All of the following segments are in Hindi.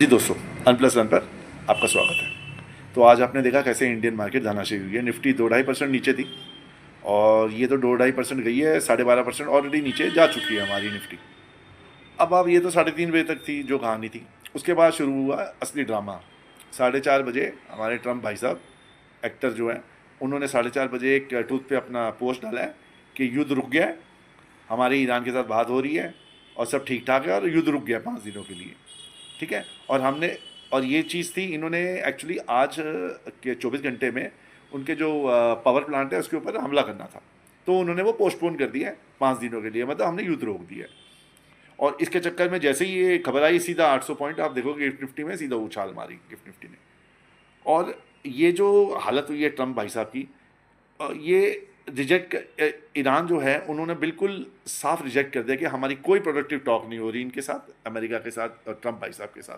जी दोस्तों, वन+1 पर आपका स्वागत है। तो आज आपने देखा कैसे इंडियन मार्केट जाना शुरू हुई है। निफ्टी 2-2.5% नीचे थी और ये तो 2-2.5% गई है, 12.5% ऑलरेडी नीचे जा चुकी है हमारी निफ्टी। अब ये तो 3:30 बजे तक थी जो कहानी थी। उसके बाद शुरू हुआ असली ड्रामा। 4:30 बजे हमारे ट्रम्प भाई साहब, एक्टर जो हैं, उन्होंने 4:30 बजे एक ट्रूथ पे अपना पोस्ट डाला है कि युद्ध रुक गया है, हमारे ईरान के साथ बात हो रही है और सब ठीक ठाक है और युद्ध रुक गया 5 दिनों के लिए। ठीक है। और ये चीज़ थी, इन्होंने एक्चुअली आज के 24 घंटे में उनके जो पावर प्लांट है उसके ऊपर हमला करना था, तो उन्होंने वो पोस्टपोन कर दिया है 5 दिनों के लिए। मतलब हमने युद्ध रोक दिया है। और इसके चक्कर में जैसे ही ये खबर आई, सीधा 800 पॉइंट आप देखोगे गिफ्ट निफ्टी में सीधा उछाल मारी गिफ्ट निफ्टी ने। और ये जो हालत हुई है ट्रम्प भाई साहब की, ये ईरान जो है उन्होंने बिल्कुल साफ रिजेक्ट कर दिया कि हमारी कोई प्रोडक्टिव टॉक नहीं हो रही इनके साथ, अमेरिका के साथ और ट्रम्प भाई साहब के साथ।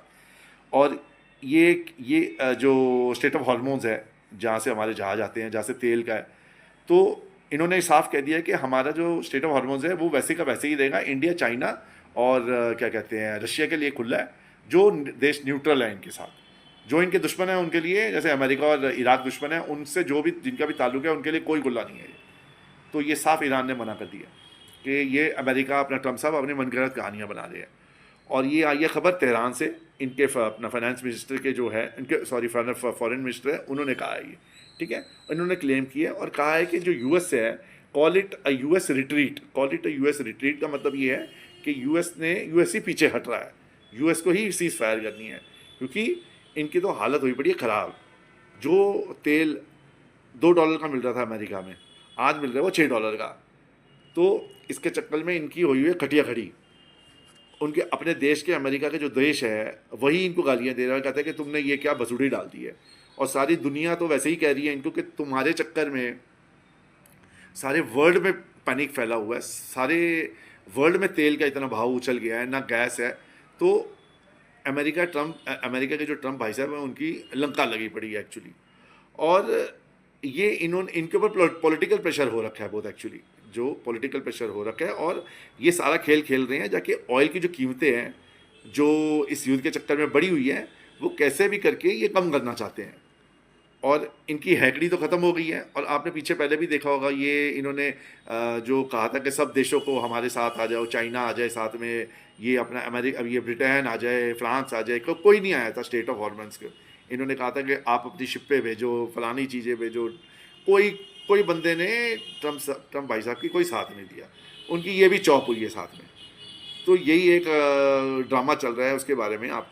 और ये जो स्टेट ऑफ हॉर्मोन्स है, जहाँ से हमारे जहाज आते हैं, जहाँ से तेल का है, तो इन्होंने साफ कह दिया कि हमारा जो स्टेट ऑफ हॉर्मोन्स है वो वैसे का वैसे ही रहेगा। इंडिया, चाइना और क्या कहते हैं, रशिया के लिए खुला है। जो देश न्यूट्रल है इनके साथ, जो इनके दुश्मन है उनके लिए, जैसे अमेरिका और इराक दुश्मन है, उनसे जो भी जिनका भी ताल्लुक है उनके लिए कोई गुल्ला नहीं है ये। तो ये साफ ईरान ने मना कर दिया कि ये अमेरिका, अपना ट्रम्प साहब अपनी मनगढ़ंत कहानियाँ बना रहे हैं। और ये आई है खबर तेहरान से, इनके अपना फाइनेंस मिनिस्टर के जो है, इनके सॉरी फॉरेन मिनिस्टर है, उन्होंने कहा है ये। ठीक है। इन्होंने क्लेम किया और कहा है कि जो यूएस से है, call it a US retreat. Call it a US retreat का मतलब ये है कि यूएस ही पीछे हट रहा है, यूएस को ही सीज फायर करनी है, क्योंकि इनकी तो हालत हुई पड़ी है ख़राब। जो तेल $2 का मिल रहा था अमेरिका में, आज मिल रहा है वो $6 का। तो इसके चक्कर में इनकी हुई है खटिया खड़ी। उनके अपने देश के, अमेरिका के जो देश है, वही इनको गालियाँ दे रहा है, कहता है कि तुमने ये क्या बसूड़ी डाल दी है। और सारी दुनिया तो वैसे ही कह रही है इनको कि तुम्हारे चक्कर में सारे वर्ल्ड में पैनिक फैला हुआ है, सारे वर्ल्ड में तेल का इतना भाव उछल गया है, ना गैस है। तो अमेरिका के जो ट्रम्प भाई साहब हैं उनकी लंका लगी पड़ी है एक्चुअली। और ये इनके ऊपर पॉलिटिकल प्रेशर हो रखा है बहुत एक्चुअली, जो पॉलिटिकल प्रेशर हो रखा है। और ये सारा खेल खेल रहे हैं जाके ऑयल की जो कीमतें हैं, जो इस युद्ध के चक्कर में बढ़ी हुई है, वो कैसे भी करके ये कम करना चाहते हैं। और इनकी हैकड़ी तो ख़त्म हो गई है। और आपने पीछे पहले भी देखा होगा, ये इन्होंने जो कहा था कि सब देशों को हमारे साथ आ जाओ, चाइना आ जाए साथ में, ये अपना अमेरिका, अब ये ब्रिटेन आ जाए, फ्रांस आ जाए, कोई नहीं आया था स्टेट ऑफ हॉर्मन्स के। इन्होंने कहा था कि आप अपनी शिप्पे भेजो, फलानी चीज़ें भेजो। कोई कोई बंदे ने ट्रम्प भाई साहब की कोई साथ नहीं दिया। उनकी ये भी चौप हुई है साथ में। तो यही एक ड्रामा चल रहा है, उसके बारे में आपको